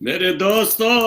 मेरे दोस्तों,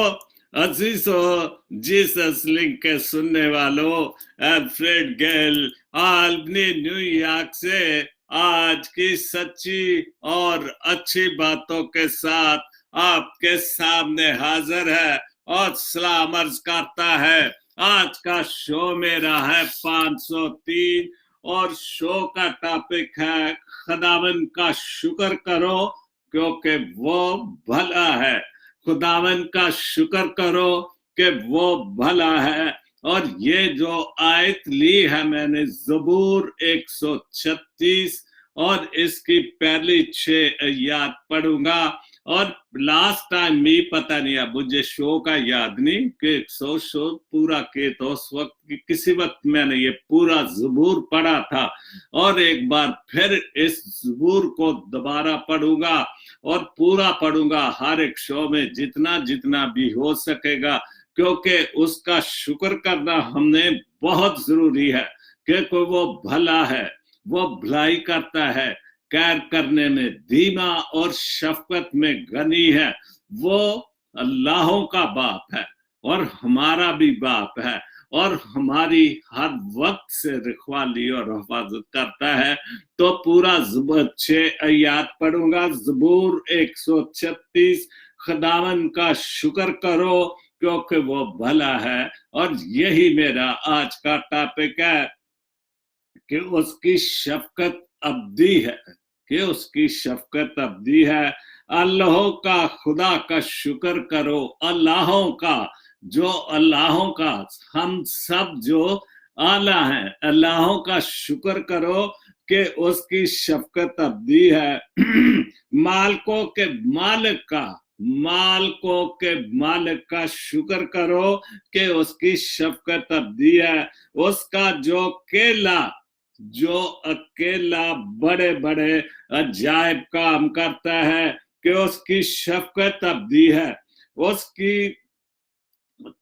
अजीजों, Jesus link के सुनने वालों, अल्फ्रेड गेल आल्बनी न्यूयॉर्क से आज की सच्ची और अच्छी बातों के साथ आपके सामने हाजिर है और सलाम अर्ज करता है। आज का शो मेरा है 503 और शो का टॉपिक है खुदावन का शुक्र करो क्योंकि वो भला है। खुदावन का शुक्र करो कि वो भला है। और ये जो आयत ली है मैंने ज़बूर 136 और इसकी पहली 6 आयत पढ़ूंगा। और लास्ट टाइम भी पता नहीं, अब मुझे शो का याद नहीं कि 100 शो पूरा के तो उस वक्त किसी वक्त मैंने ये पूरा ज़बूर पढ़ा था और एक बार फिर इस ज़बूर को दोबारा पढ़ूंगा और पूरा पढ़ूंगा हर एक शो में जितना जितना भी हो सकेगा, क्योंकि उसका शुक्र करना हमने बहुत जरूरी है। क्योंकि वो भला है, वो भलाई करता है, कैर करने में धीमा और शफकत में गनी है। वो अल्लाहों का बाप है और हमारा भी बाप है और हमारी हर वक्त से रखवाली और हिफाजत करता है। तो पूरा 6 आयत पढ़ूंगा। ज़बूर 136, खुदावन का शुक्र करो क्योंकि वो भला है। और यही मेरा आज का टॉपिक है कि उसकी शफकत अब्दी है, कि उसकी शफकत अब्दी है। अल्लाहों का, खुदा का शुक्र करो, अल्लाहों का, जो अल्लाहों का, हम सब जो आला हैं, अल्लाहों का शुक्र करो कि उसकी शफकत अब्दी है। मालकों के मालिक का, मालकों के मालिक का शुक्र करो कि उसकी शफकत अब्दी है। उसका जो अकेला बड़े बड़े अजायब काम करता है कि उसकी शफकत अब्दी है। उसकी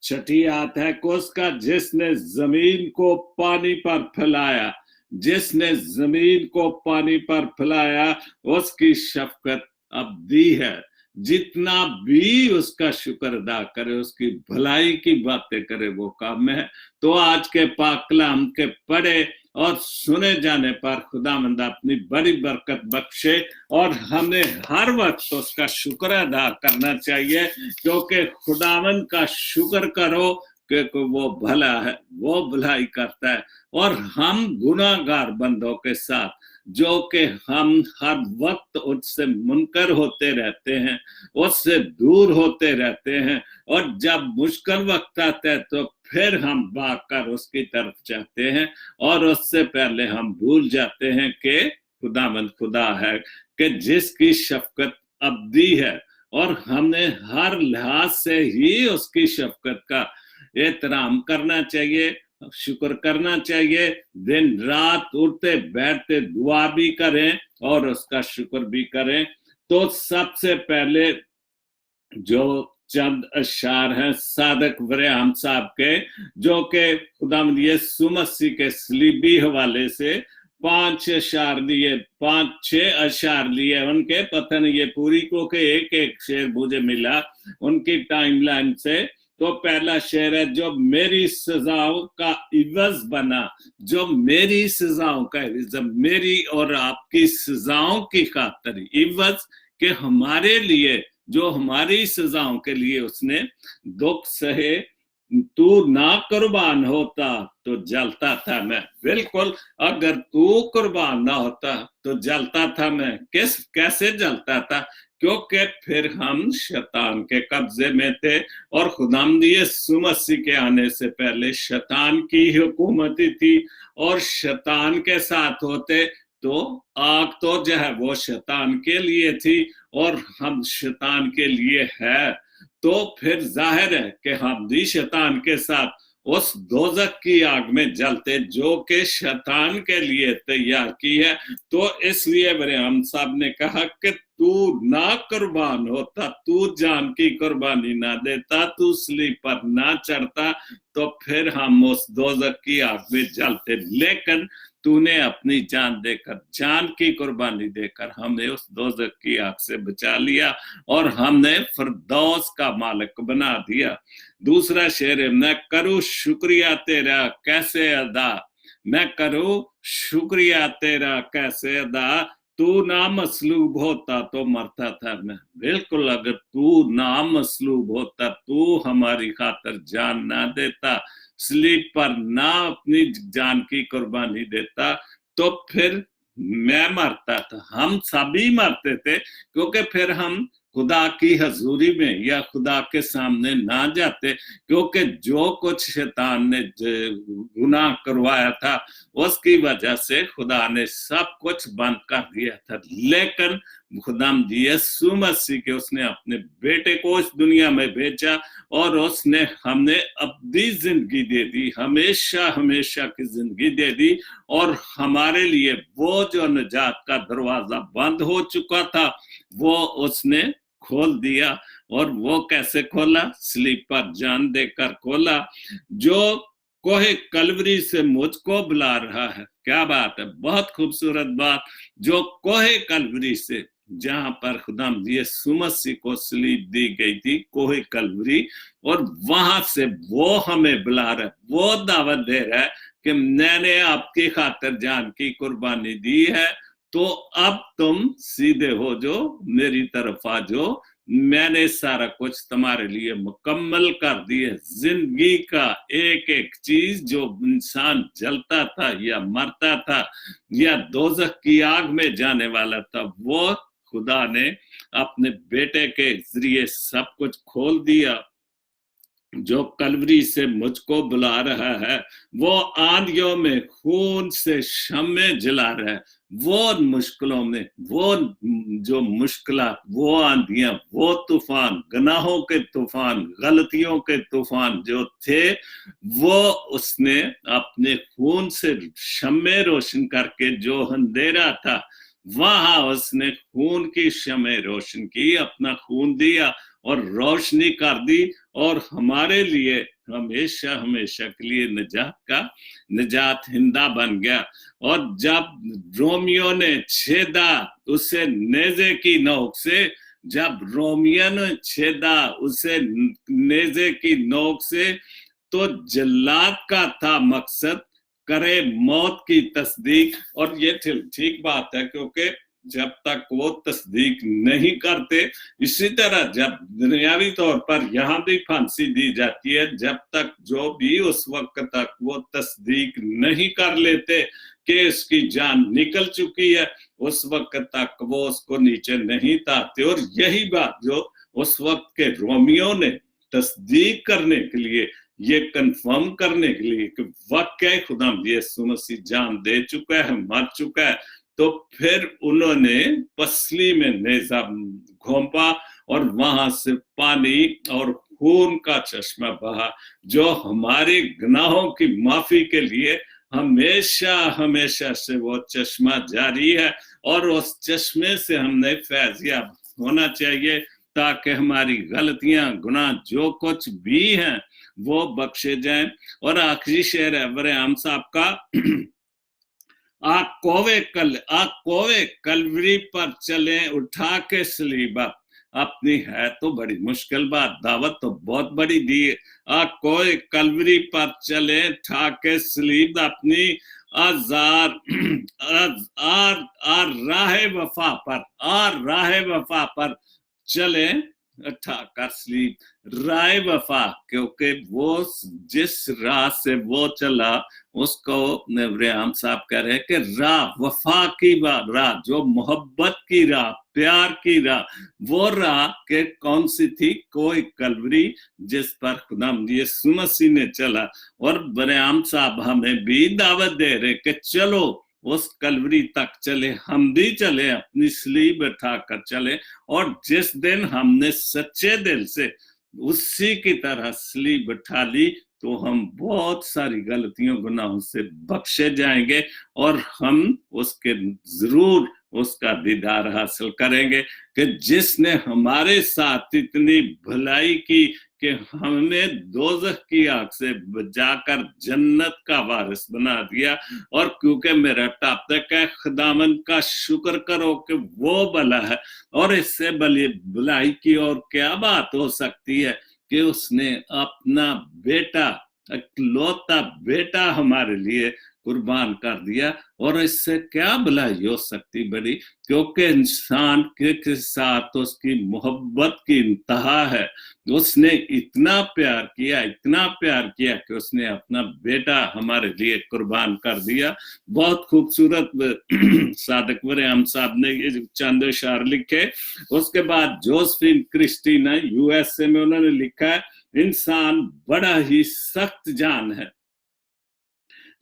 छठी आयत है कि उसका जिसने जमीन को पानी पर फैलाया, जिसने जमीन को पानी पर फैलाया उसकी शफकत अब्दी है। जितना भी उसका शुक्र अदा करे, उसकी भलाई की बातें करे, वो काम है। तो आज के पाक कलाम के पढ़े और सुने जाने पर खुदावंद अपनी बड़ी बरकत बख्शे और हमें हर वक्त उसका शुक्र अदा करना चाहिए, क्योंकि खुदावंद का शुक्र करो क्योंकि वो भला है, वो भलाई करता है। और हम गुनाहगार बंदों के साथ जो कि हम हर वक्त उससे मुनकर होते रहते हैं, उससे दूर होते रहते हैं, और जब मुश्किल वक्त आता है तो फिर हम भागकर उसकी तरफ जाते हैं और उससे पहले हम भूल जाते हैं कि खुदावंद खुदा है कि जिसकी शफकत अब्दी है और हमने हर लिहाज से ही उसकी शफकत का एहतराम करना चाहिए, शुक्र करना चाहिए। दिन रात उठते बैठते दुआ भी करें और उसका शुक्र भी करें। तो सबसे पहले जो चंद अशार हैं सादक वरेहम साहब के, जो कि खुदावंद यीशु मसीह के सलीबी हवाले से 5 अशार लिए, 5-6 अशार लिए उनके, पता नहीं ये पूरी को के एक शेर मुझे मिला उनकी टाइमलाइन से। तो पहला शेर है, जो मेरी सजाओं का इवज बना, जो मेरी सजाओं का इवज, मेरी और आपकी सजाओं की खातिर इवज के हमारे लिए, जो हमारी सजाओं के लिए उसने दुख सहे। तू ना कुर्बान होता तो जलता था मैं। बिल्कुल, अगर तू कुर्बान ना होता तो जलता था मैं। कैसे जलता था? क्योंकि फिर हम शैतान के कब्जे में थे और खुदावंद यीशु मसीह के आने से पहले शैतान की हुकूमत थी और शैतान के साथ होते तो आग तो जो है वो शैतान के लिए थी और हम शैतान के लिए है। तो फिर जाहिर है कि हम भी शैतान के साथ उस दोजख की आग में जलते जो कि शैतान के लिए तैयार की है। तो इसलिए वरेहम साहब ने कहा कि तू ना कुर्बान होता, तू जान की कुर्बानी ना देता, तू सलीब पर ना चढ़ता, तो फिर हम उस दोजख की आग में जलते। लेकिन तूने अपनी जान देकर, जान की कुर्बानी देकर हमें उस दोज़ख की आग से बचा लिया और हमने फिरदौस का मालिक बना दिया। दूसरा शेर है, मैं करूँ शुक्रिया तेरा कैसे अदा, मैं करूँ शुक्रिया तेरा कैसे अदा, तू ना मसलूब होता तो मरता था मैं। बिल्कुल, अगर तू ना मसलूब होता, तू हमारी खातिर जान ना देता, स्लीप पर ना अपनी जान की कुर्बानी देता, तो फिर मैं मरता था, हम सभी मरते थे, क्योंकि फिर हम खुदा की हजूरी में या खुदा के सामने ना जाते, क्योंकि जो कुछ शैतान ने गुनाह करवाया था उसकी वजह से खुदा ने सब कुछ बंद कर दिया था। लेकिन खुदा यीशु मसीह के उसने अपने बेटे को इस दुनिया में भेजा और उसने हमने अब्दी जिंदगी दे दी, हमेशा हमेशा की जिंदगी दे दी, और हमारे लिए वो जो निजात का दरवाजा बंद हो चुका था वो उसने खोल दिया। और वो कैसे खोला? स्लीप पर जान देकर खोला, जो कोहे कलवरी से मुझको बुला रहा है। क्या बात है, बहुत खूबसूरत बात। जो कोहे कलवरी से, जहां पर खुदा यीशु मसीह को सलीब दी गई थी, कोहे कलवरी, और वहां से वो हमें बुला रहा है, वो दावत दे रहा है कि मैंने आपकी खातिर जान की कुर्बानी दी है, तो अब तुम सीधे हो जो, मेरी तरफ आ जो, मैंने सारा कुछ तुम्हारे लिए मुकम्मल कर दिया। जिंदगी का एक एक चीज जो इंसान जलता था या मरता था या दोज़ख की आग में जाने वाला था, वो खुदा ने अपने बेटे के जरिए सब कुछ खोल दिया। जो कलवरी से मुझको बुला रहा है, वो आंधियों में खून से शम्मे जला रहा है। वो मुश्किलों में, वो जो मुश्किलात, वो आंधियां, वो तूफान, गुनाहों के तूफान, गलतियों के तूफान जो थे, वो उसने अपने खून से शम्मे रोशन करके, जो अंधेरा था वहां उसने खून की शम्मे रोशन की, अपना खून दिया और रोशनी कर दी, और हमारे लिए हमेशा हमेशा के लिए निजात हिंदा बन गया। और जब रोमियो ने छेदा उसे नेज़े की नोक से, जब रोमियो ने छेदा उसे नेज़े की नोक से, तो जल्लाद का था मकसद करे मौत की तस्दीक। और ये ठीक बात है, क्योंकि जब तक वो तस्दीक नहीं करते, इसी तरह जब दुनियावी तौर पर यहाँ भी फांसी दी जाती है, जब तक जो भी उस वक्त तक वो तस्दीक नहीं कर लेते कि इसकी जान निकल चुकी है, उस वक्त तक वो उसको नीचे नहीं तारते। और यही बात जो उस वक्त के रोमियो ने तस्दीक करने के लिए, ये कंफर्म करने के लिए कि वाकई खुदा यीशु मसीह जान दे चुका है, मर चुका है, तो फिर उन्होंने पसली में नेज़ा घोंपा और वहां से पानी और खून का चश्मा बहा, जो हमारे गुनाहों की माफी के लिए हमेशा हमेशा से वो चश्मा जारी है। और उस चश्मे से हमने फैज़याब होना चाहिए, ताकि हमारी गलतियां, गुनाह जो कुछ भी हैं वो बख्शे जाएं। और आखिरी शेर है बरेआम साहब का, कोवे कलवरी पर चले उठा के सलीबा अपनी। है तो बड़ी मुश्किल बात, दावत तो बहुत बड़ी दी है। कोवे कलवरी पर चले उठा के सलीब अपनी, राह वफा पर चले उठा कर सलीब। राह वफा, क्योंकि वो जिस राह से वो चला उसको बरेआम साहब कह रहे हैं कि राह, वफा की राह, जो मोहब्बत की राह, प्यार की राह, वो राह के कौन सी थी? कोई कलवरी, जिस पर खुदा यीशु मसीह ने चला। और बरेआम साहब हमें भी दावत दे रहे कि चलो उस कलवरी तक चले, हम भी चले, अपनी स्लीब उठा कर चले। और जिस दिन हमने सच्चे दिल से उसी की तरह स्लीब उठा ली, तो हम बहुत सारी गलतियों गुनाहों से बख्शे जाएंगे और हम उसके जरूर उसका दीदार हासिल करेंगे कि जिसने हमारे साथ इतनी भलाई की कि हमें दोज़ख की आग से बचाकर जन्नत का वारिस बना दिया। और क्योंकि मेरा टॉपिक है खुदावंद का शुक्र करो कि वो भला है, और इससे भलाई की और क्या बात हो सकती है कि उसने अपना बेटा, इकलौता बेटा हमारे लिए कुर्बान कर दिया। और इससे क्या भलाई हो सकती बड़ी, क्योंकि इंसान के साथ उसकी मोहब्बत की इंतहा है। उसने इतना प्यार किया कि उसने अपना बेटा हमारे लिए कुर्बान कर दिया। बहुत खूबसूरत सादिक वरेहम साहब ने ये चंद अशार लिखे। उसके बाद जोसेफिन क्रिस्टीना यूएसए में उन्होंने लिखा है, इंसान बड़ा ही सख्त जान है,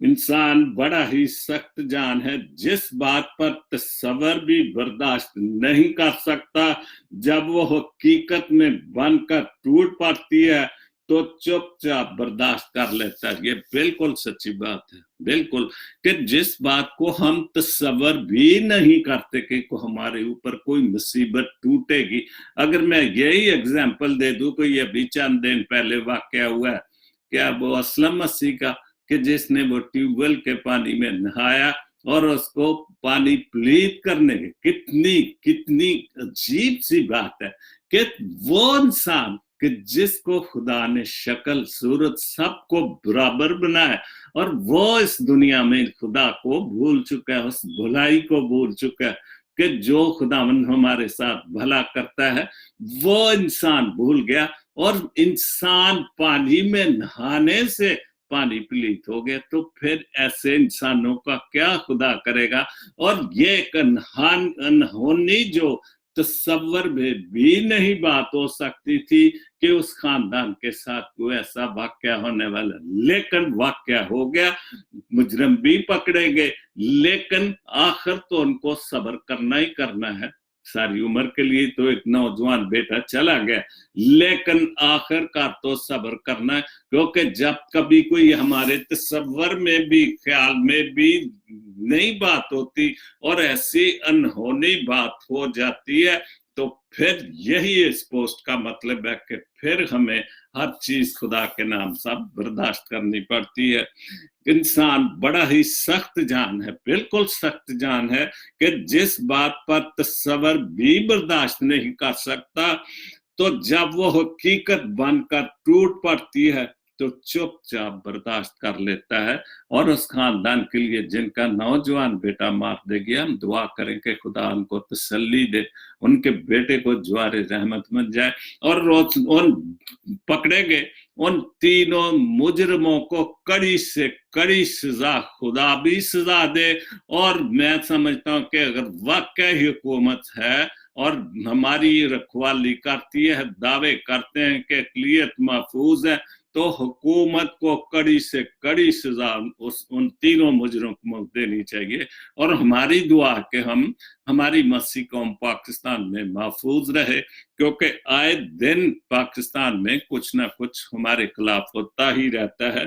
इंसान बड़ा ही सख्त जान है, जिस बात पर तसव्वुर भी बर्दाश्त नहीं कर सकता, जब वो हकीकत में बनकर टूट पड़ती है तो चुपचाप बर्दाश्त कर लेता है। ये बिल्कुल सच्ची बात है, बिल्कुल, कि जिस बात को हम तसव्वुर भी नहीं करते कि हमारे ऊपर कोई मुसीबत टूटेगी। अगर मैं यही एग्जाम्पल दे दूं, कोई अभी चंद दिन पहले वाकया हुआ है, क्या वो असलम मसीह का, कि जिसने वो ट्यूबवेल के पानी में नहाया और उसको पानी प्लीट करने की, कितनी कितनी अजीब सी बात है कि वो इंसान कि जिसको खुदा ने शक्ल सूरत सबको बराबर बनाया, और वो इस दुनिया में खुदा को भूल चुका है, उस भलाई को भूल चुका है कि जो खुदावंद हमारे साथ भला करता है वो इंसान भूल गया, और इंसान पानी में नहाने से पानी प्लीत हो गया। तो फिर ऐसे इंसानों का क्या खुदा करेगा। और ये एक अनहोनी जो तसव्वुर में भी नहीं बात हो सकती थी कि उस खानदान के साथ कोई ऐसा वाकया होने वाला, लेकिन वाकया हो गया। मुजरिम भी पकड़े गए, लेकिन आखिर तो उनको सब्र करना ही करना है। सारी उम्र के लिए तो एक नौजवान बेटा चला गया, लेकिन आखिरकार तो सब्र करना है, क्योंकि जब कभी कोई हमारे तसव्वुर में भी, ख्याल में भी नई बात होती और ऐसी अनहोनी बात हो जाती है, तो फिर यही इस पोस्ट का मतलब है कि फिर हमें हर चीज खुदा के नाम सब बर्दाश्त करनी पड़ती है। इंसान बड़ा ही सख्त जान है, बिल्कुल सख्त जान है, कि जिस बात पर तसव्वुर भी बर्दाश्त नहीं कर सकता, तो जब वो हकीकत बनकर टूट पड़ती है तो चुपचाप बर्दाश्त कर लेता है। और उस खानदान के लिए जिनका नौजवान बेटा मार दे गया, हम दुआ करें कि खुदा उनको तसल्ली दे, उनके बेटे को ज्वारे रहमत मिल जाए। और उन पकड़े गए उन तीनों मुजरिमों को कड़ी से कड़ी सजा खुदा भी सजा दे। और मैं समझता हूं कि अगर वाकई हुकूमत है और हमारी रखवाली करती है, दावे करते हैं कि अक़लियत महफूज है, तो हुकूमत को कड़ी से कड़ी सजा उन तीनों मुजरिमों को देनी चाहिए। और हमारी दुआ कि हम हमारी मसीह कौम पाकिस्तान में महफूज रहे, क्योंकि आए दिन पाकिस्तान में कुछ ना कुछ हमारे खिलाफ होता ही रहता है।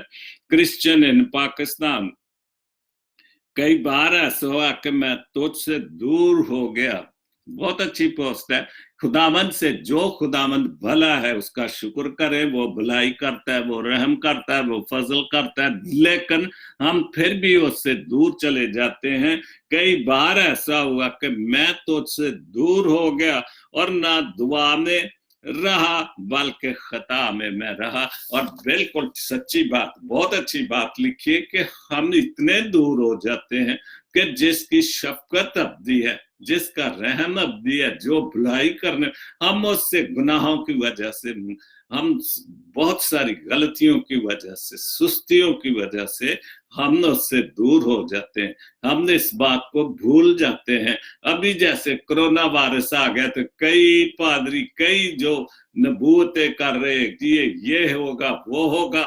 क्रिश्चियन इन पाकिस्तान, कई बार ऐसा हुआ कि मैं तुझसे दूर हो गया। बहुत अच्छी पोस्ट है। खुदावंद से जो खुदावंद भला है उसका शुक्र करे, वो भलाई करता है, वो रहम करता है, वो फजल करता है, लेकिन हम फिर भी उससे दूर चले जाते हैं। कई बार ऐसा हुआ कि मैं तुझसे दूर हो गया और ना दुआ में रहा बल्कि खता में मैं रहा। और बिल्कुल सच्ची बात, बहुत अच्छी बात लिखी है कि हम इतने दूर हो जाते हैं कि जिसकी शफकत अब्दी है, जिसका रहम अब्दी है, जो भलाई करने, हम उससे गुनाहों की वजह से, हम बहुत सारी गलतियों की वजह से, सुस्तियों की वजह से हम उससे दूर हो जाते हैं। हमने इस बात को भूल जाते हैं। अभी जैसे कोरोना वायरस आ गया तो कई पादरी, कई जो नबूवतें कर रहे कि ये होगा वो होगा,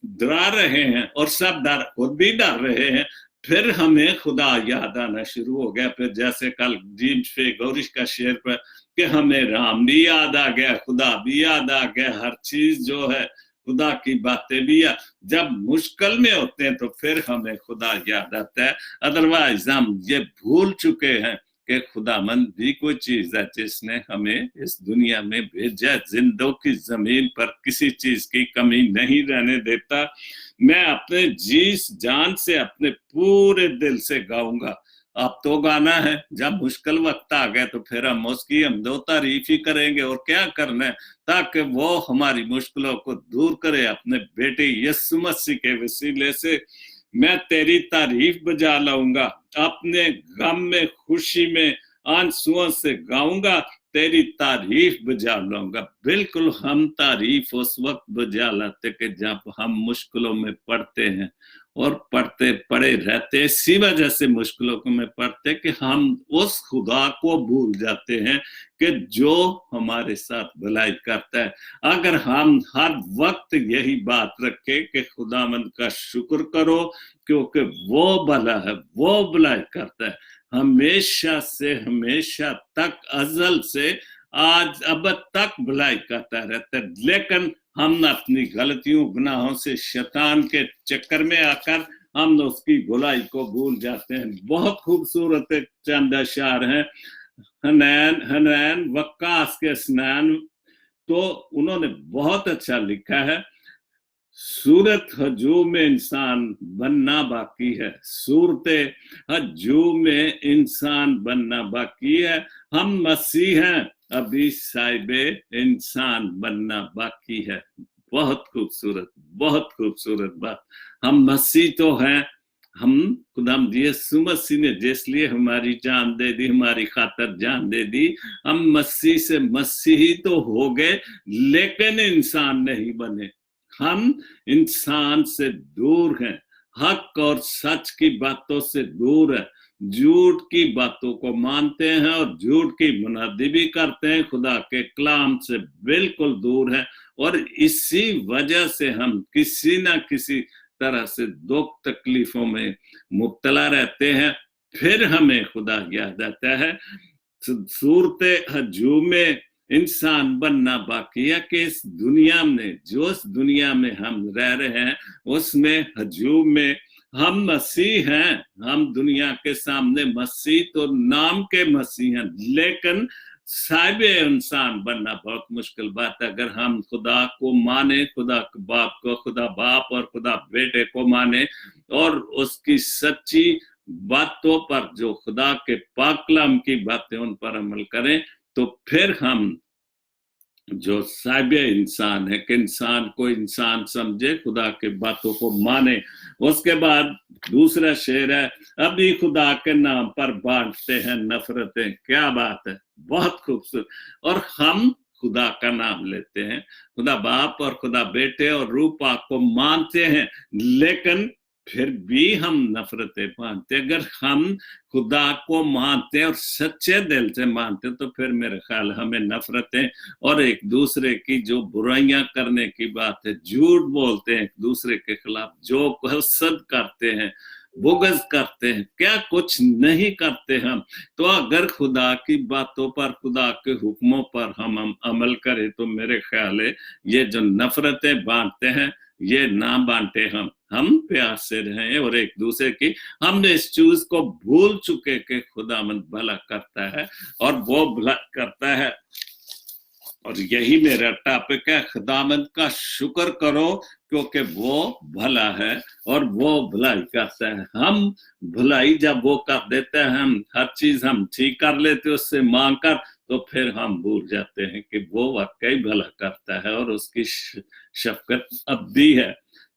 डरा रहे हैं, और सब डर, खुद भी डर रहे हैं। फिर हमें खुदा याद आना शुरू हो गया। फिर जैसे कल जीम्स पे गौरिश का शेर पर कि हमें राम भी याद आ गया, खुदा भी याद आ गया, हर चीज जो है खुदा की बातें भी याद। जब मुश्किल में होते हैं तो फिर हमें खुदा याद आता है, अदरवाइज हम ये भूल चुके हैं کہ खुदामंद भी कोई चीज है जिसने हमें इस दुनिया में भेजा। जिंदों की जमीन पर किसी चीज की कमी नहीं रहने देता। मैं अपने जी जान से अपने पूरे दिल से गाऊंगा। अब तो गाना है, जब मुश्किल वक्त आ गया तो फिर हम उसकी हम दो तारीफ ही करेंगे और क्या करना है, ताकि वो हमारी मुश्किलों को दूर करे अपने बेटे यीशु मसीह के वसीले से। मैं तेरी तारीफ बजा लाऊंगा, अपने गम में खुशी में आंसुओं से गाऊंगा, तेरी तारीफ बजा लाऊंगा। बिल्कुल हम तारीफ उस वक्त बजा लाते कि जब हम मुश्किलों में पड़ते हैं और पढ़ते पड़े रहते। इसी वजह से मुश्किलों में पढ़ते कि हम उस खुदा को भूल जाते हैं कि जो हमारे साथ भलाई करता है। अगर हम हर वक्त यही बात रखें कि खुदामंद का शुक्र करो क्योंकि वो भला है, वो भलाई करता है, हमेशा से हमेशा तक, अजल से आज अब तक भलाई करता रहता है। लेकिन हम अपनी गलतियों गुनाहों से शैतान के चक्कर में आकर हम उसकी भलाई को भूल जाते हैं। बहुत खूबसूरत चंद अशार हैं हनैन वक्कास के स्नान, तो उन्होंने बहुत अच्छा लिखा है। सूरत हजूम में इंसान बनना बाकी है, सूरत हजूम में इंसान बनना बाकी है। हम मसीह हैं, अभी साहिबे इंसान बनना बाकी है। बहुत खूबसूरत बात। हम मसीह तो हैं, हम खुदाम यीशु मसीह ने जिसलिए हमारी जान दे दी, हमारी खातर जान दे दी, हम मसीह से मसीही तो हो गए लेकिन इंसान नहीं बने। हम इंसान से दूर हैं, हक और सच की बातों से दूर है, झूठ की बातों को मानते हैं और झूठ की मुनादी भी करते हैं, खुदा के कलाम से बिल्कुल दूर है। और इसी वजह से हम किसी ना किसी तरह से दुख तकलीफों में मुब्तला रहते हैं। फिर हमें खुदा याद आता है। सूरत हजूम में इंसान बनना बाकी है कि इस दुनिया में, जो इस दुनिया में हम रह रहे हैं उसमें हजूम में हम मसीह हैं। हम दुनिया के सामने मसीह तो नाम के मसीह हैं, लेकिन साहिब इंसान बनना बहुत मुश्किल बात है। अगर हम खुदा को माने, खुदा बाप को, खुदा बाप और खुदा बेटे को माने और उसकी सच्ची बातों पर, जो खुदा के पाक कलाम की बातें, उन पर अमल करें, तो फिर हम जो साहिब इंसान है कि इंसान को इंसान समझे, खुदा के बातों को माने। उसके बाद दूसरा शेर है, अभी खुदा के नाम पर बांटते हैं नफरतें। क्या बात है, बहुत खूबसूरत। और हम खुदा का नाम लेते हैं, खुदा बाप और खुदा बेटे और रूह पाक को मानते हैं, लेकिन फिर भी हम नफरतें मानते। अगर हम खुदा को मानते हैं और सच्चे दिल से मानते तो फिर मेरे ख्याल हमें नफरतें और एक दूसरे की जो बुराइयां करने की बात है, झूठ बोलते हैं एक दूसरे के खिलाफ, जो हसद करते हैं, बुग़्ज़ करते हैं, क्या कुछ नहीं करते हम। तो अगर खुदा की बातों पर, खुदा के हुक्मों पर हम अमल करें तो मेरे ख्याल है ये जो नफरतें बांटते हैं ये ना बांटे। हम प्यार से रहें और एक दूसरे की, हमने इस चीज को भूल चुके कि खुदामंद भला करता है और वो भला करता है। और यही मेरा टॉपिक है, खुदामंद का शुक्र करो क्योंकि वो भला है और वो भलाई करता है। हम भलाई जब वो कर देता है, हम हर चीज हम ठीक कर लेते उससे मांग कर, तो फिर हम भूल जाते हैं कि वो वाकई भला करता है और उसकी शफकत अब्दी है।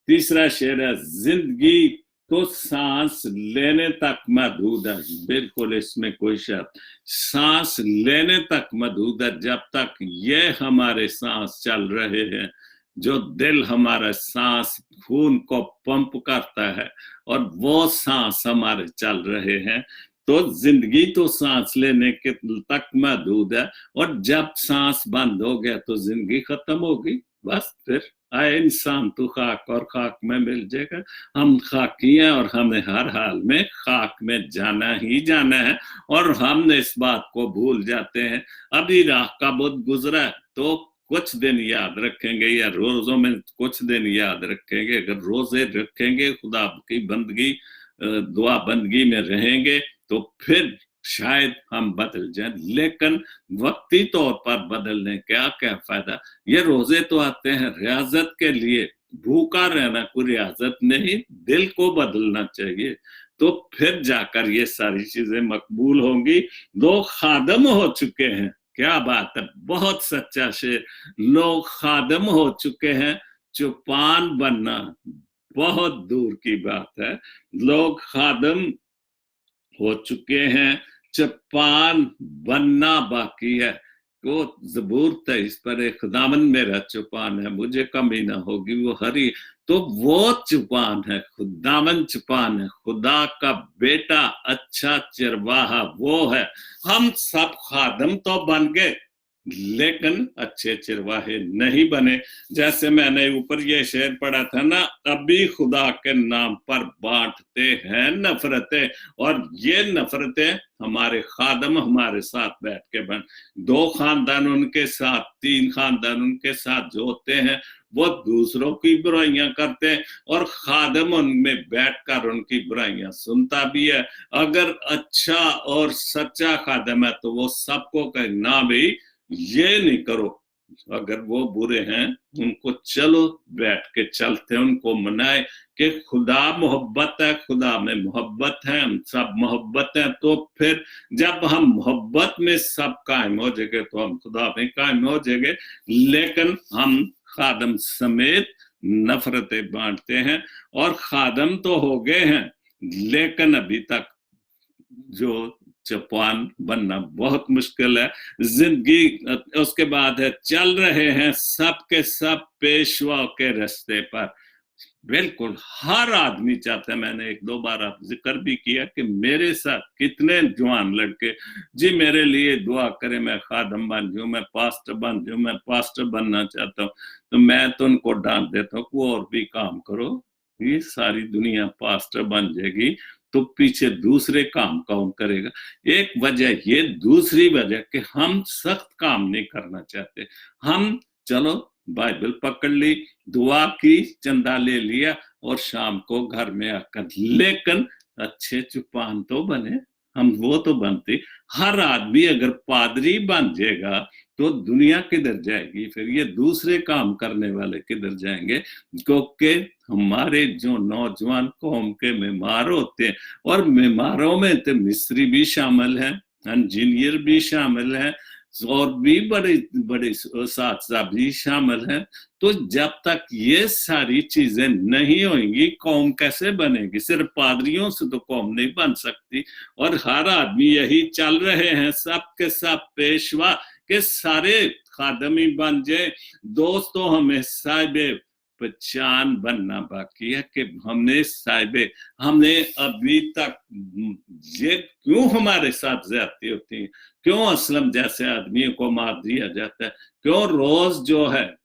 तीसरा शेर है, जिंदगी तो सांस लेने तक महदूद है। बिल्कुल इसमें कोई शक, सांस लेने तक महदूद है। जब तक ये हमारे सांस चल रहे हैं, जो दिल हमारा सांस खून को पंप करता है और वो सांस हमारे चल रहे हैं, तो जिंदगी तो सांस लेने के तक महदूद है। और जब सांस बंद हो गया तो जिंदगी खत्म होगी, बस फिर आए इंसान तो खाक और खाक में मिल जाएगा। हम खाकी हैं और हमें हर हाल में खाक में जाना ही जाना है और हमने इस बात को भूल जाते हैं। अभी राह का बुध गुजरा है तो कुछ दिन याद रखेंगे या रोजों में कुछ दिन याद रखेंगे। अगर रोजे रखेंगे, खुदा की बंदगी दुआ बंदगी में रहेंगे, तो फिर शायद हम बदल जाएं, लेकिन वक्ती तौर पर बदलने का क्या फायदा। ये रोजे तो आते हैं रियाजत के लिए, भूखा रहना कोई रियाजत नहीं, दिल को बदलना चाहिए, तो फिर जाकर ये सारी चीजें मकबूल होंगी। लोग खादम हो चुके हैं, क्या बात है, बहुत सच्चा शेर, लोग खादम हो चुके हैं, चौपान बनना बहुत दूर की बात है। लोग खादम हो चुके हैं, चौपान बनना बाकी है। वो ज़बूर 23 पर एक खुदावन मेरा चौपान है, मुझे कमी ना होगी वो हरी, तो वो चौपान है, खुदावन चौपान है, खुदा का बेटा अच्छा चरवाहा वो है। हम सब खादम तो बन गए लेकिन अच्छे चरवाहे नहीं बने। जैसे मैंने ऊपर ये शेर पढ़ा था ना, अभी खुदा के नाम पर बांटते हैं नफरतें, और ये नफरतें हमारे खादम हमारे साथ बैठ के बन, 2 खानदान उनके साथ, 3 खानदान उनके साथ जो होते हैं वो दूसरों की बुराइयां करते हैं, और खादम उनमें बैठकर उनकी बुराइयां सुनता भी है। अगर अच्छा और सच्चा खादम है तो वो सबको कहे ना भाई ये नहीं करो, अगर वो बुरे हैं उनको चलो बैठ के चलते हैं, उनको मनाए कि खुदा मोहब्बत है, खुदा में मोहब्बत है, हम सब मोहब्बत है। तो फिर जब हम मोहब्बत में सब कायम हो जाएंगे तो हम खुदा में कायम हो जाएंगे। लेकिन हम खादम समेत नफरतें बांटते हैं, और खादम तो हो गए हैं लेकिन अभी तक जो चौपान बनना बहुत मुश्किल है। जिंदगी उसके बाद है, चल रहे हैं सब के सब पेशवा के रास्ते पर। बिल्कुल हर आदमी चाहता है, मैंने 1-2 बार आप जिक्र भी किया कि मेरे साथ कितने जवान लड़के जी मेरे लिए दुआ करें, मैं खादम बन जाऊं, मैं पास्टर बन जाऊं, मैं पास्टर बनना चाहता हूं, तो मैं तो उनको डांट देता हूँ कि और भी काम करो, ये सारी दुनिया पास्टर बन जाएगी तो पीछे दूसरे काम कौन करेगा। एक वजह ये, दूसरी वजह कि हम सख्त काम नहीं करना चाहते। हम चलो बाइबल पकड़ ली, दुआ की, चंदा ले लिया और शाम को घर में आकर, लेकिन अच्छे चौपान तो बने, हम वो तो बनते। हर आदमी अगर पादरी बन जाएगा तो दुनिया किधर जाएगी, फिर ये दूसरे काम करने वाले किधर जाएंगे। क्योंकि हमारे जो नौजवान कौम के बीमार होते हैं, और बीमारों में तो मिस्त्री भी शामिल है, इंजीनियर भी शामिल है, और भी बड़े बड़े साथी भी शामिल हैं। तो जब तक ये सारी चीजें नहीं होंगी कौम कैसे बनेगी। सिर्फ पादरियों से तो कौम नहीं बन सकती, और हर आदमी यही चल रहे हैं, सब के सब पेशवा के सारे खादमी बन जाए। दोस्तों हमें साहिबे पहचान बनना बाकी है कि हमने अभी तक ये क्यों हमारे साथ ज्यादती होती है, क्यों असलम जैसे आदमियों को मार दिया जाता है, क्यों रोज जो है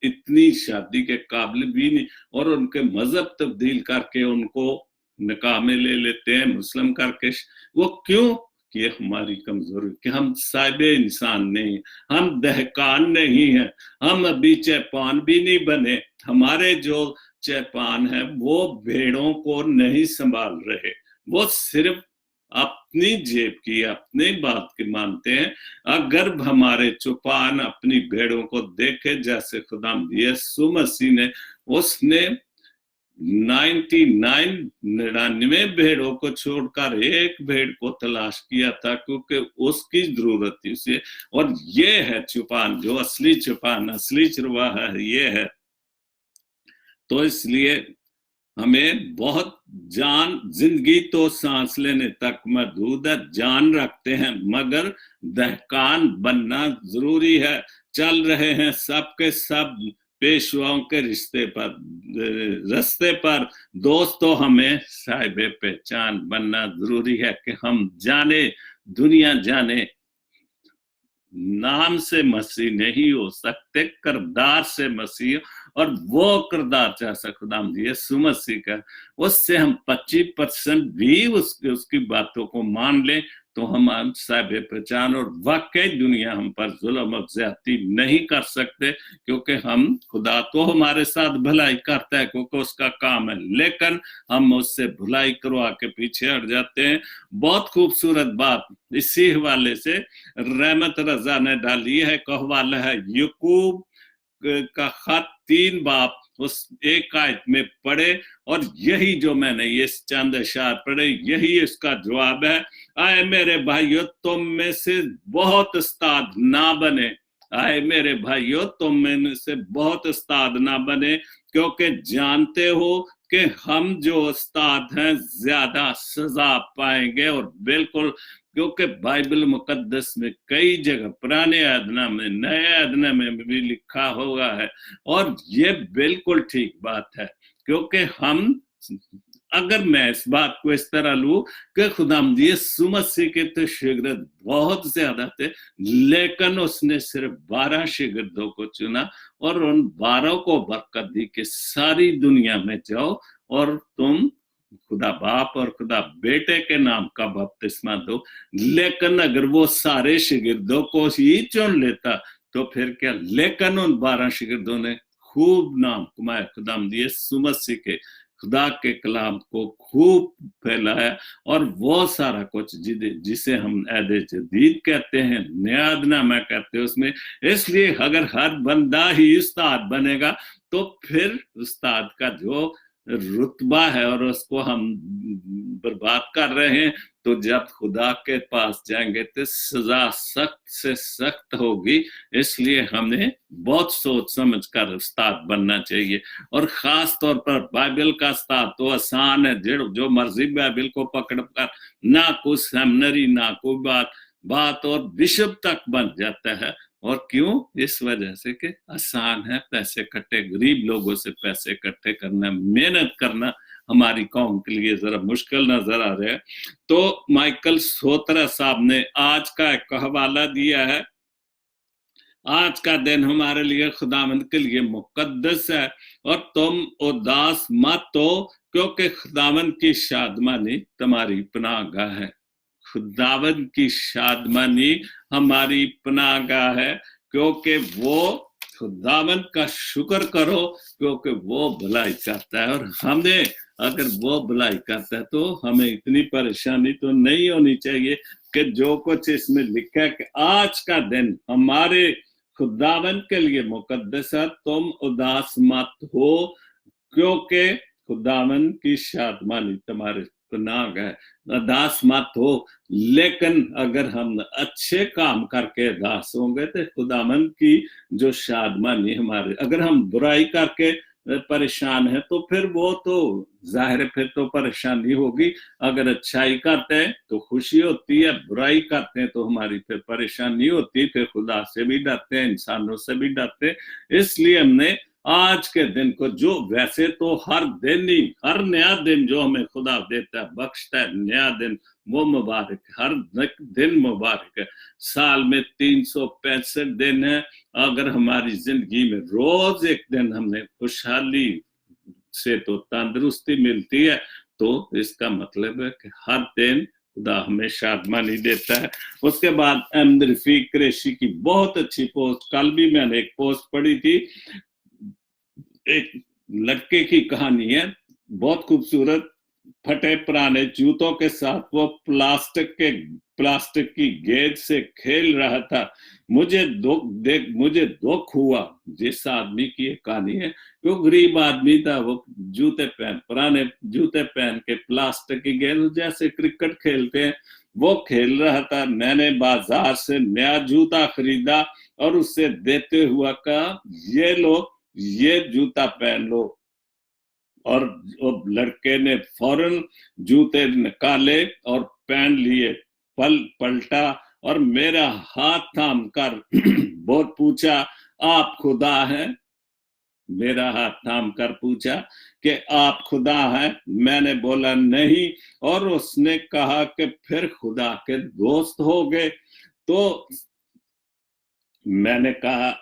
इतनी शादी के काबिल भी नहीं, और उनके मजहब तब्दील करके उनको निकाह में ले लेते हैं, मुस्लिम करके। वो क्यों? कि हमारी कमजोरी कि हम साहिबे इंसान नहीं, हम दहकान नहीं है, हम अभी चौपान भी नहीं बने। हमारे जो चौपान है वो भेड़ों को नहीं संभाल रहे, वो सिर्फ अपनी जेब की, अपनी बात की मानते हैं। अगर हमारे चौपान अपनी भेड़ों को देखे, जैसे खुदा यीशु मसीह ने, उसने 99 भेड़ों को छोड़कर एक भेड़ को तलाश किया था, क्योंकि उसकी जरूरत थी उसे। और ये है चौपान, जो असली चौपान, असली चरवाहा है, ये है। तो इसलिए हमें बहुत जान, जिंदगी तो सांस लेने तक महदूद है, जान रखते हैं, मगर दहकान बनना जरूरी है। चल रहे हैं सब के सब पेशवाओं के रास्ते पर। दोस्तों हमें साहिबे पहचान बनना जरूरी है कि हम जाने, दुनिया जाने, नाम से मसीह नहीं हो सकते, किरदार से मसीह। और वो किरदार जैसा खुदा यीशु मसीह का, उससे हम 25% भी उसकी बातों को मान लें तो हम साहिब पहचान और वाकई दुनिया हम पर जुल्म और ज्यादती नहीं कर सकते, क्योंकि हम खुदा तो हमारे साथ भलाई करता है क्योंकि उसका काम है, लेकिन हम उससे भलाई करवा के पीछे हट जाते हैं। बहुत खूबसूरत बात इसी हवाले से रहमत रजा ने डाली है, हवाला है याकूब का खत 3 बाब उस एक आयत में पढ़े, और यही जो मैंने ये चंद अशार पढ़े यही इसका जवाब है। आए मेरे भाइयों, तुम में से बहुत उस्ताद ना बने, आए मेरे भाइयों तुम में से बहुत उस्ताद ना बने, क्योंकि जानते हो कि हम जो उस्ताद हैं ज्यादा सजा पाएंगे। और बिल्कुल, क्योंकि बाइबल मुकद्दस में कई जगह पुराने अदना में नए अदना में भी लिखा हुआ है, और ये बिल्कुल ठीक बात है, क्योंकि हम अगर मैं इस बात को इस तरह लूं कि खुदावंद यीशु मसीह के तो शागिर्द बहुत ज्यादा थे, लेकिन उसने सिर्फ 12 शागिर्दों को चुना और उन 12 को बरकत दी कि सारी दुनिया में जाओ और तुम खुदा बाप और खुदा बेटे के नाम का बपतिस्मा दो। लेकिन अगर वो सारे शागिर्दों को ही चुन लेता तो फिर क्या, लेकिन उन 12 शागिर्दों ने खूब नाम कमाया, खुदावंद यीशु मसीह के खुदा के कलाम को खूब फैलाया, और वो सारा कुछ जिसे हम अहद जदीद कहते हैं, नयादनामा कहते हैं उसमें। इसलिए अगर हर बंदा ही उस्ताद बनेगा तो फिर उस्ताद का जो रुतबा है और उसको हम बर्बाद कर रहे हैं, तो जब खुदा के पास जाएंगे तो सजा सख्त से सख्त होगी। इसलिए हमें बहुत सोच समझ कर उस्ताद बनना चाहिए, और खास तौर पर बाइबल का उस्ताद तो आसान है, जो मर्जी बाइबल को पकड़ कर ना कुछ सेमिनरी ना कोई बात और बिशप तक बन जाता है। और क्यों? इस वजह से कि आसान है पैसे इकट्ठे, गरीब लोगों से पैसे इकट्ठे करना, मेहनत करना हमारी कौम के लिए जरा मुश्किल नजर आ रहा है। तो माइकल सोत्रा साहब ने आज का एक हवाला दिया है, आज का दिन हमारे लिए खुदावंद के लिए मुकद्दस है, और तुम उदास मत हो, क्योंकि खुदावंद की शादमानी तुम्हारी पनाहगाह है। खुदावंद की शादमानी हमारी पनाहगाह है, क्योंकि वो खुदावंद का शुक्र करो, क्योंकि वो भलाई करता है। और हमें अगर वो भलाई करता है तो हमें इतनी परेशानी तो नहीं होनी चाहिए कि जो कुछ इसमें लिखा है कि आज का दिन हमारे खुदावंद के लिए मुकद्दस है, तुम उदास मत हो, क्योंकि खुदावंद की शादमानी तुम्हारे पनाह है। उदास मत हो, लेकिन अगर हम अच्छे काम करके उदास होंगे तो खुदावंद की जो शादमानी हमारे, अगर हम बुराई करके परेशान है तो फिर वो तो जाहिर है फिर तो परेशानी होगी। अगर अच्छाई करते हैं तो खुशी होती है, बुराई करते हैं तो हमारी फिर परेशानी होती है, फिर खुदा से भी डरते हैं, इंसानों से भी डरते हैं। इसलिए हमने आज के दिन को, जो वैसे तो हर दिन ही, हर नया दिन जो हमें खुदा देता है, बख्शता है, नया दिन वो मुबारक, हर दिन मुबारक है। साल में 365 दिन है, अगर हमारी जिंदगी में रोज एक दिन हमने खुशहाली से तो तंदुरुस्ती मिलती है, तो इसका मतलब है कि हर दिन खुदा हमें शादमानी देता है। उसके बाद अहमद रफीक कुरैशी की बहुत अच्छी पोस्ट, कल भी मैंने एक पोस्ट पढ़ी थी, एक लड़के की कहानी है, बहुत खूबसूरत। फटे पुराने जूतों के साथ वो प्लास्टिक की गेंद से खेल रहा था। मुझे दुख हुआ। जिस आदमी की ये कहानी है, वो गरीब आदमी था, वो पुराने जूते पहन के प्लास्टिक की गेंद, जैसे क्रिकेट खेलते हैं, वो खेल रहा था। मैंने बाजार से नया जूता खरीदा और उससे देते हुआ कहा, ये लो, ये जूता पहन लो। और लड़के ने फौरन जूते निकाले और पहन लिए, पलटा और मेरा हाथ थाम कर बहुत पूछा, आप खुदा हैं? मेरा हाथ थाम कर पूछा कि आप खुदा हैं? मैंने बोला नहीं, और उसने कहा कि फिर खुदा के दोस्त हो गए। तो मैंने कहा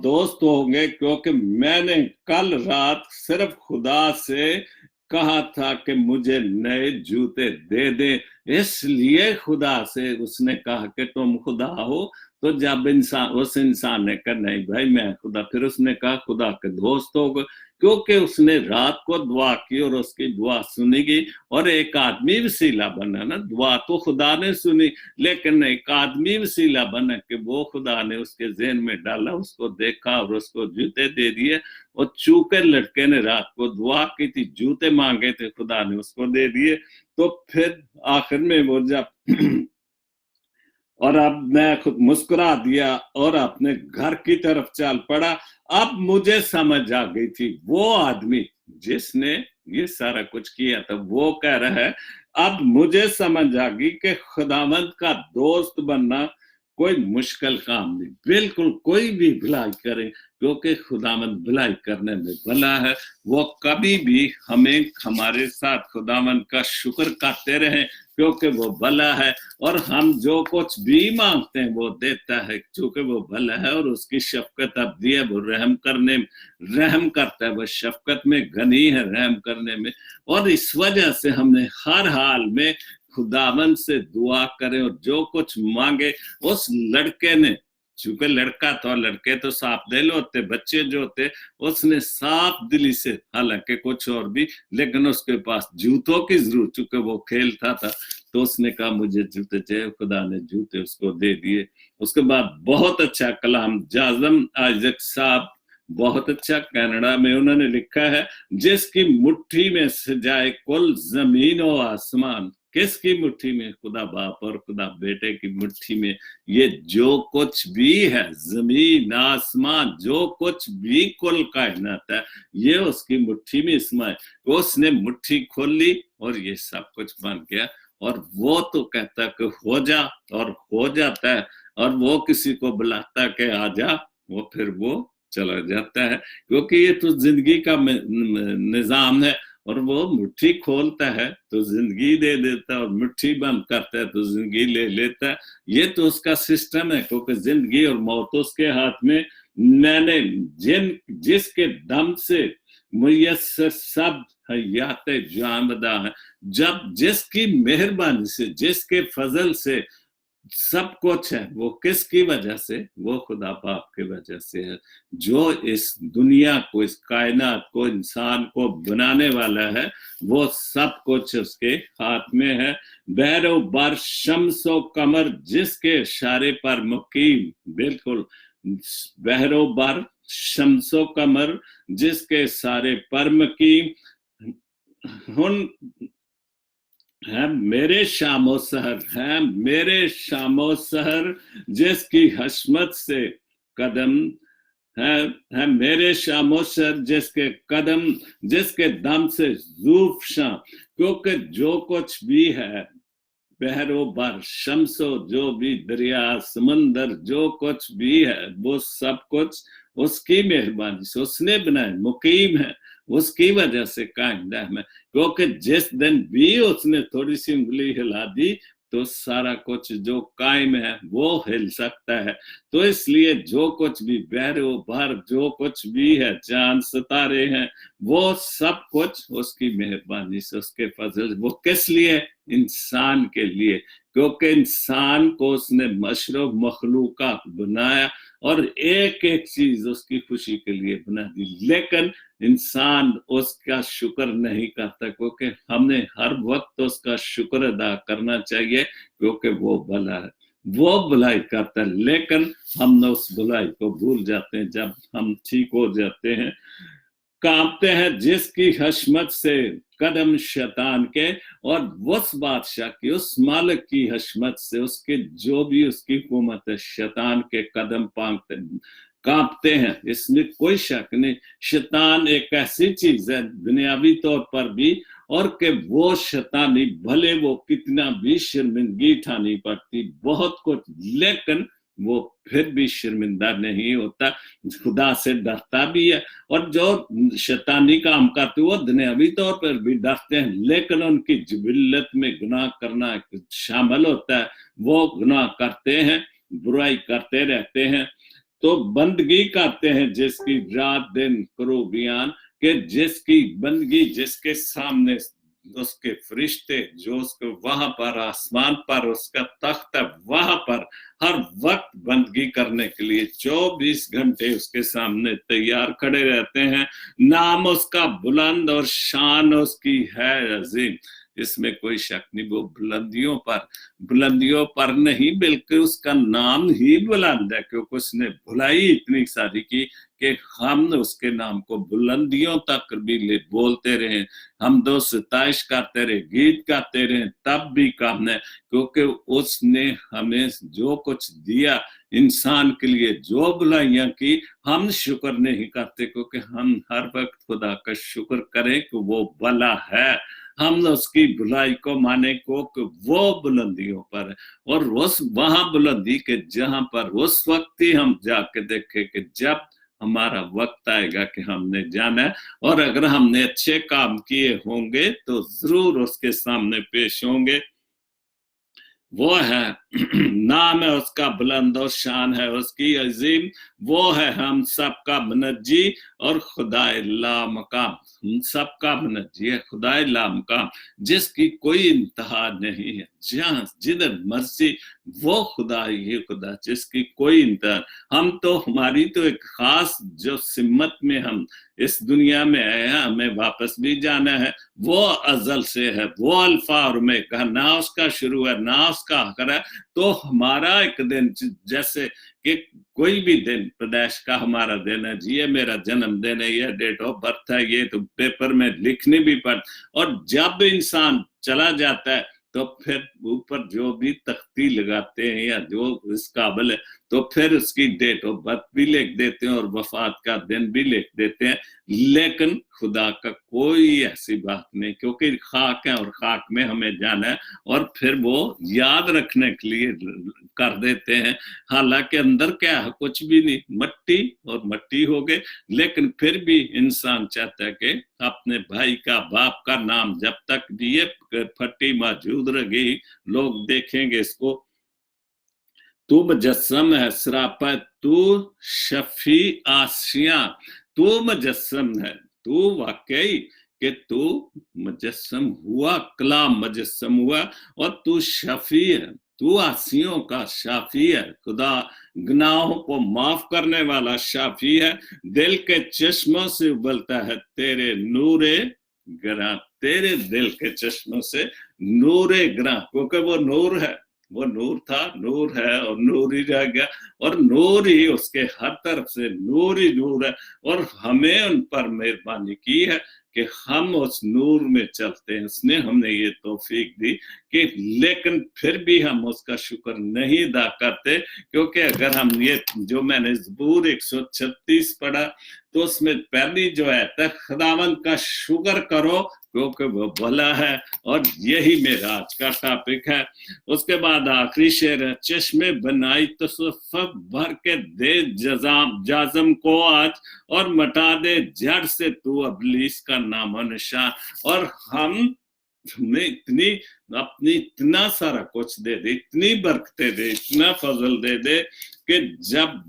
दोस्त होंगे, क्योंकि मैंने कल रात सिर्फ खुदा से कहा था कि मुझे नए जूते दे दे, इसलिए खुदा से उसने कहा कि तुम खुदा हो। तो जब उस इंसान ने कहा नहीं भाई मैं खुदा, फिर उसने कहा खुदा के दोस्त हो गए, क्योंकि उसने रात को दुआ की और उसकी दुआ सुनी गई और एक आदमी वसीला बना ना। दुआ तो खुदा ने सुनी, लेकिन एक आदमी वसीला बना कि वो खुदा ने उसके ज़हन में डाला, उसको देखा और उसको जूते दे दिए। और चूंकि लड़के ने रात को दुआ की थी, जूते मांगे थे, खुदा ने उसको दे दिए। तो फिर आखिर में वो जब और अब मैं खुद मुस्कुरा दिया और अपने घर की तरफ चल पड़ा। अब मुझे समझ आ गई थी, वो आदमी जिसने ये सारा कुछ किया था वो कह रहा है, अब मुझे समझ आ गई कि खुदावंद का दोस्त बनना कोई मुश्किल काम नहीं, बिल्कुल कोई भी भलाई करे, क्योंकि खुदावंद भलाई करने में भला है। वो कभी भी हमें हमारे साथ खुदावंद का शुक्र करते रहे, क्योंकि वो भला है। और हम जो कुछ भी मांगते हैं वो देता है, क्योंकि वो भला है और उसकी शफकत अब्दी है। वो रहम करता है, वो शफकत में घनी है, रहम करने में। और इस वजह से हमने हर हाल में खुदावंद से दुआ करें और जो कुछ मांगे। उस लड़के ने, चूंकि लड़का था, लड़के तो साफ दिल होते, बच्चे जो होते, उसने साफ दिली से, हालांकि कुछ और भी, लेकिन उसके पास जूतों की जरूरत, चूंकि वो खेलता था, तो उसने कहा मुझे जूते चाहिए, खुदा ने जूते उसको दे दिए। उसके बाद बहुत अच्छा कलाम जाज़म आइजक साहब, बहुत अच्छा, कनाडा में उन्होंने लिखा है, जिसकी मुट्ठी में सजाए कुल जमीन और आसमान। किसकी मुट्ठी में? खुदा बाप और खुदा बेटे की मुट्ठी में ये जो कुछ भी है, जमीन आसमान, जो कुछ भी कुल कायनात है, ये उसकी मुट्ठी में समाये। उसने मुट्ठी खोल ली और ये सब कुछ बन गया। और वो तो कहता कि हो जा, और हो जाता है। और वो किसी को बुलाता कि आ जा, वो फिर वो चला जाता है, क्योंकि ये तो जिंदगी का निजाम है। और वो मुट्ठी खोलता है तो जिंदगी दे देता है, और मुट्ठी बंद करता है तो जिंदगी ले लेता है। ये तो उसका सिस्टम है, क्योंकि जिंदगी और मौत उसके हाथ में। मैंने जिसके दम से मुयस्सर सब हयात जामदा है, जब जिसकी मेहरबानी से, जिसके फजल से सब कुछ है, वो किसकी वजह से? वो खुदा बाप की वजह से है, जो इस दुनिया को, इस कायनात को, इंसान को बनाने वाला है। वो सब कुछ उसके हाथ में है। बहरो बर शम्सो कमर जिसके इशारे पर मुकीम, बिल्कुल, बहरो बर शम्सो कमर जिसके इशारे पर मुकीम। हुन है मेरे शामो सहर, है मेरे शामो सहर जिसकी हशमत से कदम है मेरे शामो सहर जिसके कदम, जिसके दम से ज़ूफ शां। क्योंकि जो कुछ भी है, बहरो बर शम्सो, जो भी दरिया समंदर, जो कुछ भी है, वो सब कुछ उसकी मेहरबानी से उसने बनाए, मुकीम है, उसकी वजह से कायम दायम है। क्योंकि जिस दिन भी उसने थोड़ी सी उंगली हिला दी तो सारा कुछ जो कायम है वो हिल सकता है। तो इसलिए जो कुछ भी बहरो भर, जो कुछ भी है, चांद सितारे हैं, वो सब कुछ उसकी मेहरबानी से, उसके फजल। वो किस लिए? इंसान के लिए, क्योंकि इंसान को उसने मशरफ मखलूकात बनाया और एक एक चीज उसकी खुशी के लिए बना दी। लेकिन इंसान उसका शुक्र नहीं करता, क्योंकि हमने हर वक्त उसका शुक्र अदा करना चाहिए, क्योंकि वो भला है, वो भलाई करता है। लेकिन हम उस भलाई को भूल जाते हैं जब हम ठीक हो जाते हैं। कांपते हैं जिसकी हशमत से कदम शैतान के, और उस बादशाह की, उस मालिक की हशमत से, उसके जो भी उसकी हुकूमत है, शैतान के कदम कांपते हैं। इसमें कोई शक नहीं। शैतान एक ऐसी चीज है दुनियावी तौर पर भी, और कि वो शैतानी भले वो कितना भी शर्मिंदगी उठानी पड़ती, बहुत कुछ, लेकिन वो फिर भी शर्मिंदा नहीं होता, खुदा से डरता भी है। और जो शैतानी काम करते वो दुनियावी तौर पर भी डरते हैं, लेकिन उनकी जिबिल्लत में गुनाह करना शामिल होता है। वो गुनाह करते हैं, बुराई करते रहते हैं। तो बंदगी करते हैं जिसकी रात दिन करो बयान, कि जिसकी बंदगी, जिसके सामने उसके फरिश्ते जो उसको वहां पर आसमान पर उसका तख्त है, वहां पर हर वक्त बंदगी करने के लिए 24 घंटे उसके सामने तैयार खड़े रहते हैं। नाम उसका बुलंद और शान उसकी है अजीम, इसमें कोई शक नहीं। वो बुलंदियों पर नहीं, बल्कि उसका नाम ही बुलंद है, क्योंकि उसने भलाई इतनी सारी की कि हम उसके नाम को बुलंदियों तक भी बोलते रहे, हम दो सताइश करते रहे, गीत गाते रहे, तब भी कम है, क्योंकि उसने हमें जो कुछ दिया इंसान के लिए, जो बुराइयां की, हम शुक्र नहीं करते, क्योंकि हम हर वक्त खुदा का शुक्र करें कि वो भला है। हम उसकी भलाई को माने को कि वो बुलंदियों पर है, और उस वहां बुलंदी के जहां पर उस वक्त ही हम जाके देखें कि जब हमारा वक्त आएगा कि हमने जाना है, और अगर हमने अच्छे काम किए होंगे तो जरूर उसके सामने पेश होंगे। वो है नाम है उसका बुलंद और शान है उसकी अजीम, वो है हम सबका मुनज्जी और खुदाए लामकाम, हम सबका मुनज्जी है खुदाए लामकाम, जिसकी कोई इंतहा नहीं है, जहां जिधर मर्जी वो खुदा ये खुदा जिसकी कोई इंतहा। हम तो हमारी तो एक खास जो सिमत में हम इस दुनिया में आए हैं, हमें वापस भी जाना है, वो अजल से है, वो अल्फा और ओमेगा, ना उसका शुरू है ना उसका आखिर है। तो हमारा एक दिन जैसे कि कोई भी दिन पैदाइश का हमारा दिन है जी, ये मेरा जन्मदिन है, ये डेट ऑफ बर्थ है, ये तो पेपर में लिखने भी पड़, और जब इंसान चला जाता है तो फिर ऊपर जो भी तख्ती लगाते हैं या जो इस काबिल है, तो फिर उसकी डेट ऑफ बर्थ भी लिख देते हैं और वफात का दिन भी लिख देते हैं। लेकिन खुदा का कोई ऐसी बात नहीं, क्योंकि खाक है और खाक में हमें जाना है, और फिर वो याद रखने के लिए कर देते हैं। हालांकि अंदर क्या है, कुछ भी नहीं, मट्टी और मट्टी हो गए, लेकिन फिर भी इंसान चाहता है कि अपने भाई का बाप का नाम जब तक ये फटी मौजूद रहेगी, लोग देखेंगे इसको, तू मुजस्सम है सरापा, तू शफी आसिया, तू मुजस्सम है, तू वाकई कि तू मुजस्सम हुआ, कलाम मुजस्सम हुआ, और तू शफी है, तू आसियों का शाफी है, खुदा गुनाहों को माफ करने वाला शाफी है, दिल के चश्मों से उबलता है तेरे नूरे गिरा, तेरे दिल के चश्मों से नूरे गिरा, क्योंकि वो नूर है, वो नूर था, नूर है और नूर ही रह गया, और नूर ही उसके हर तरफ से नूर ही नूर है, और हमें उन पर मेहरबानी की है कि हम उस नूर में चलते हैं, उसने हमने ये तौफीक दी कि, लेकिन फिर भी हम उसका शुक्र नहीं अदा करते, क्योंकि अगर हम ये जो मैंने ज़बूर 136 पढ़ा, तो उसमें पहली जो है तक खुदावंद का शुक्र करो क्योंकि वो भला है, और यही मेरा आज का टॉपिक है। उसके बाद आखिरी शेर है, चश्मे बनाई तो सब भर के दे जाजम को आज, और मटा दे जड़ से तू अबलीस का नामो निशान, और हम हमें इतनी अपनी इतना सारा कुछ दे दे, इतनी बरकतें दे, इतना फजल दे दे कि जब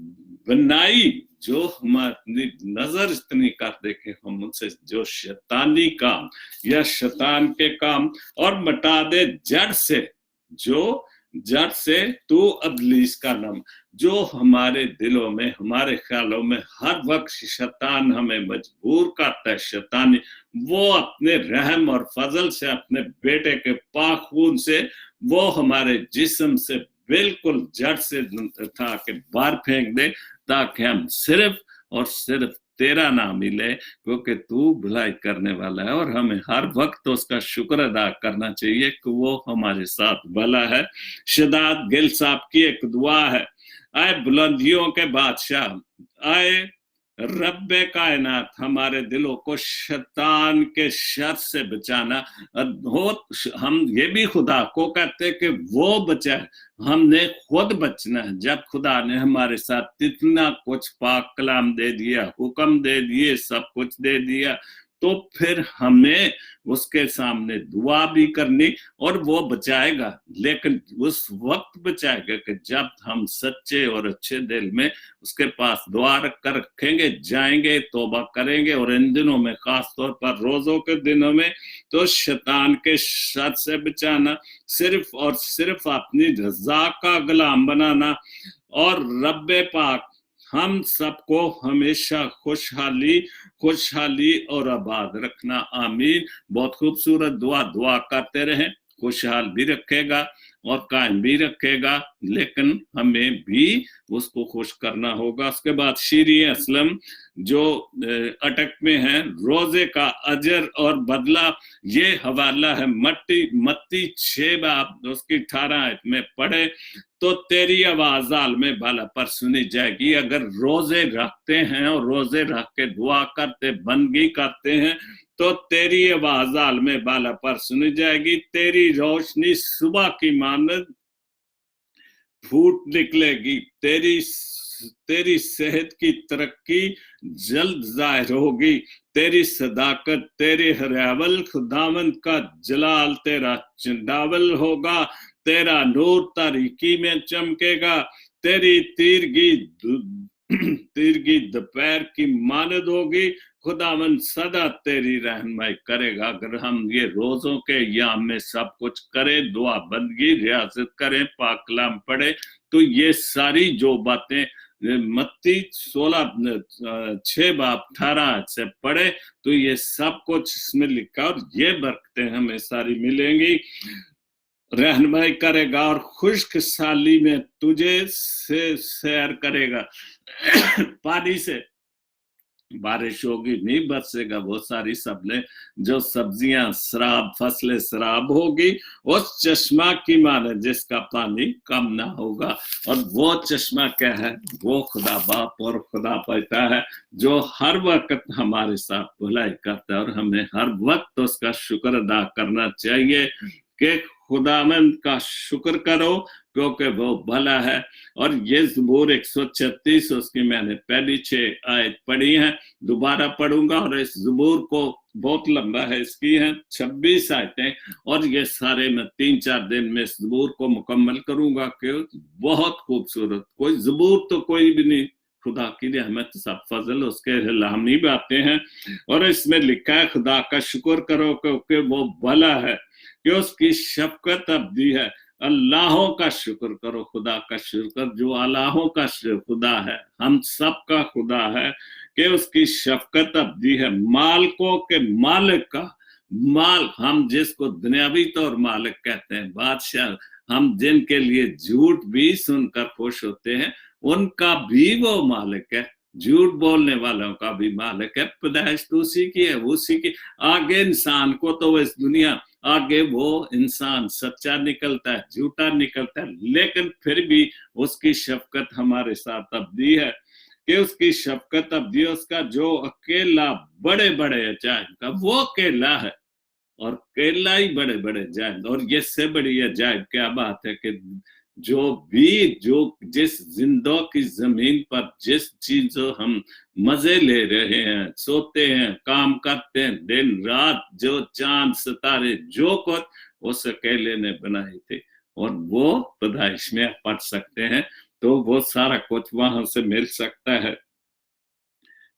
बनाई जो हमारी नजर इतनी कर दे कि हम उनसे जो शैतानी काम या शैतान के काम, और मटा दे जड़ से, जो जड़ से तू अबलीस का नाम, जो हमारे दिलों में हमारे ख्यालों में हर वक्त शैतान हमें मजबूर करता है, शैतानी वो अपने रहम और फजल से अपने बेटे के पाक खून से वो हमारे जिस्म से बिल्कुल जड़ से था कि बाहर फेंक दे, ताकि हम सिर्फ और सिर्फ तेरा नाम मिले, क्योंकि तू भलाई करने वाला है, और हमें हर वक्त उसका शुक्र अदा करना चाहिए कि वो हमारे साथ भला है। शदाद गिल साहब की एक दुआ है, आए बुलंदियों के बादशाह, आए रब्बे कायनात, हमारे दिलों को शैतान के शर से बचाना हो। हम ये भी खुदा को कहते कि वो बचाए, हमने खुद बचना है। जब खुदा ने हमारे साथ इतना कुछ पाक कलाम दे दिया, हुक्म दे दिए, सब कुछ दे दिया, तो फिर हमें उसके सामने दुआ भी करनी, और वो बचाएगा, लेकिन उस वक्त बचाएगा कि जब हम सच्चे और अच्छे दिल में उसके पास दुआ रख कर रखेंगे, जाएंगे, तौबा करेंगे। और इन दिनों में, खास तौर पर रोजों के दिनों में, तो शैतान के शर से बचाना, सिर्फ और सिर्फ अपनी रजा का गुलाम बनाना, और रब्बे पाक हम सबको हमेशा खुशहाली और आबाद रखना। आमीन। बहुत खूबसूरत दुआ करते रहें। खुशहाल भी रखेगा और कायम भी रखेगा, लेकिन हमें भी उसको खुश करना होगा। उसके बाद शीरी असलम जो अटक में है, रोजे का अजर और बदला, ये हवाला है मत्ती 6 बाब उसकी 18 में पढ़े तो तेरी आवाज आलमे बाला पर सुनी जाएगी। अगर रोजे रखते हैं और रोजे रख के दुआ करते, बंदगी करते हैं, तो तेरी आवाज आलमे बाला पर सुनी जाएगी। तेरी रोशनी सुबह की मानद फूट निकलेगी। तेरी सेहत की तरक्की जल्द जाहिर होगी। तेरी सदाकत, तेरे हरियावल, खुदावंद का जलाल तेरा चंदावल होगा। तेरा नूर तारीकी में चमकेगा। तेरी तीरगी दोपहर की मानद होगी। खुदावंद सदा तेरी रहनुमाई करेगा। अगर हम ये रोजों के याम में सब कुछ करें, दुआ बंदगी रियासत करें, पाक कलाम पढ़े, तो ये सारी जो बातें मत्ती 6 बाब 18 से पढ़े, तो ये सब कुछ इसमें लिखा, और ये बरकतें हमें सारी मिलेंगी। रहनुमाई करेगा और खुश्क साली में तुझे से सैर करेगा। पानी से बारिश होगी, नहीं बरसेगा वो सारी सबले, जो सब्जियां शराब, फसलें शराब होगी। उस चश्मा की माने जिसका पानी कम ना होगा। और वो चश्मा क्या है? वो खुदा बाप और खुदा पिता है, जो हर वक्त हमारे साथ भलाई करता है, और हमें हर वक्त उसका शुक्र अदा करना चाहिए कि खुदावंद का शुक्र करो, क्योंकि वो भला है। और ये ज़बूर 136 उसकी मैंने पहली 6 आयत पढ़ी है, दोबारा पढ़ूंगा। और इस ज़बूर को बहुत लंबा है, इसकी है 26 आयतें, और ये सारे मैं 3-4 दिन में इस ज़बूर को मुकम्मल करूंगा, कि बहुत खूबसूरत। कोई ज़बूर तो कोई भी नहीं, खुदा की रहमत सब फजल उसके इल्हामी बातें हैं। और इसमें लिखा है, खुदा का शुक्र करो क्योंकि वो भला है, कि उसकी शफकत अब्दी है। अल्लाहों का शुक्र करो, खुदा का शुक्र जो अल्लाहों का खुदा है, हम सब का खुदा है, कि उसकी शफकत अब्दी है। मालिकों के मालिक का माल, हम जिसको दुनियावी तौर मालिक कहते हैं, बादशाह, हम जिनके लिए झूठ भी सुनकर खुश होते हैं, उनका भी वो मालिक है। झूठ बोलने वालों का भी मालिक है। पैदाइश तो उसी की है, उसी की। आगे इंसान को तो इस दुनिया, आगे वो इंसान सच्चा निकलता है, झूठा निकलता है, लेकिन फिर भी उसकी शफकत हमारे साथ अब्दी है, कि उसकी शफकत अब्दी। उसका जो अकेला बड़े बड़े अजायब का, वो अकेला है, और अकेला ही बड़े बड़े अजायब। और ये से बड़ी अजायब क्या बात है कि जो जिस जिंदों की जमीन पर जिस चीजों हम मजे ले रहे हैं, सोते हैं, काम करते हैं दिन रात, जो चांद सितारे जो कुछ उस अकेले ने बनाए थे, और वो पैदाइश में पढ़ सकते हैं, तो वो सारा कुछ वहां से मिल सकता है।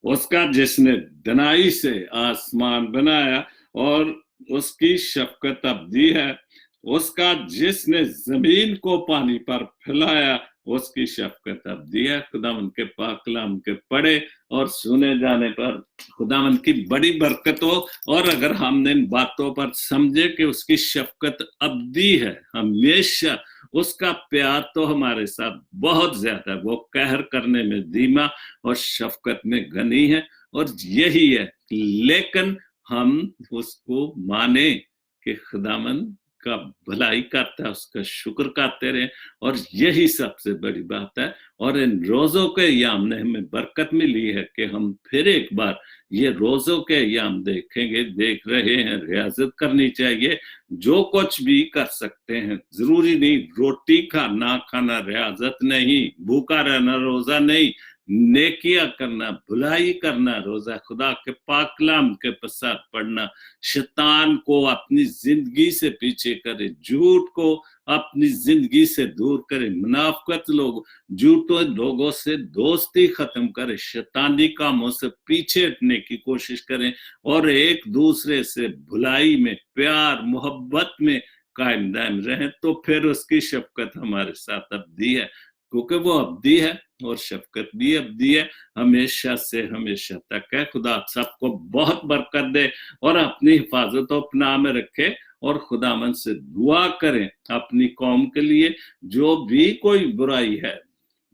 उसका जिसने दनाई से आसमान बनाया, और उसकी शफकत अब्दी है। उसका जिसने जमीन को पानी पर फैलाया, उसकी शफकत अब्दी है। खुदावंद के पाक कलाम के पढ़े और सुने जाने पर खुदावंद की बड़ी बरकत हो। और अगर हमने इन बातों पर समझे कि उसकी शफकत अब्दी है, हमेशा उसका प्यार तो हमारे साथ बहुत ज्यादा, वो कहर करने में धीमा और शफकत में घनी है, और यही है। लेकिन हम उसको माने कि खुदावंद का भलाई करता है, उसका शुक्र करते रहे, और यही सबसे बड़ी बात है। और इन रोजों के अय्याम ने हमें बरकत मिली है कि हम फिर एक बार ये रोजों के अय्याम देखेंगे, देख रहे हैं। रियाजत करनी चाहिए, जो कुछ भी कर सकते हैं। जरूरी नहीं रोटी खाना रियाजत नहीं, भूखा रहना रोजा नहीं, नेकियां करना, भलाई करना, रोजा खुदा के पाक कलाम के पश्चात पढ़ना, शैतान को अपनी जिंदगी से पीछे करे, झूठ को अपनी जिंदगी से दूर करे, मुनाफिकत लोग झूठों लोगों से दोस्ती खत्म करे, शैतानी कामों से पीछे हटने की कोशिश करें और एक दूसरे से भलाई में, प्यार मोहब्बत में कायम दायम रहें, तो फिर उसकी शफकत हमारे साथ अब्दी है, क्योंकि वो अब्दी है और शफकत भी अब्दी है, हमेशा से हमेशा तक है। खुदा सबको बहुत बरकत दे और अपनी हिफाजत और पनाह में रखे, और खुदावंद से दुआ करें अपनी कौम के लिए। जो भी कोई बुराई है,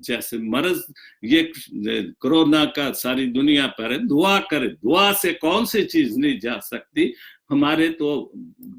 जैसे मर्ज ये कोरोना का सारी दुनिया पर है, दुआ करें, दुआ से कौन सी चीज नहीं जा सकती। हमारे तो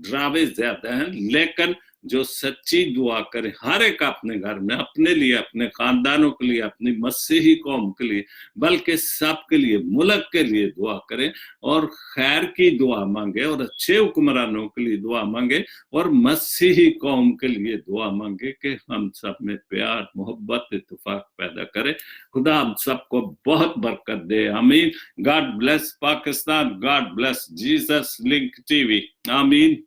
ड्रावे ज्यादा हैं, लेकिन जो सच्ची दुआ करे हर एक अपने घर में, अपने लिए, अपने खानदानों के लिए, अपनी मसीही कौम के लिए, बल्कि सब के लिए, मुल्क के लिए दुआ करें और खैर की दुआ मांगे और अच्छे हुक्मरानों के लिए दुआ मांगे और मसीही कौम के लिए दुआ मांगे कि हम सब में प्यार मोहब्बत इत्तेफाक पैदा करे। खुदा हम सबको बहुत बरकत दे, आमीन। God bless Pakistan, God bless Jesus link TV, आमीन।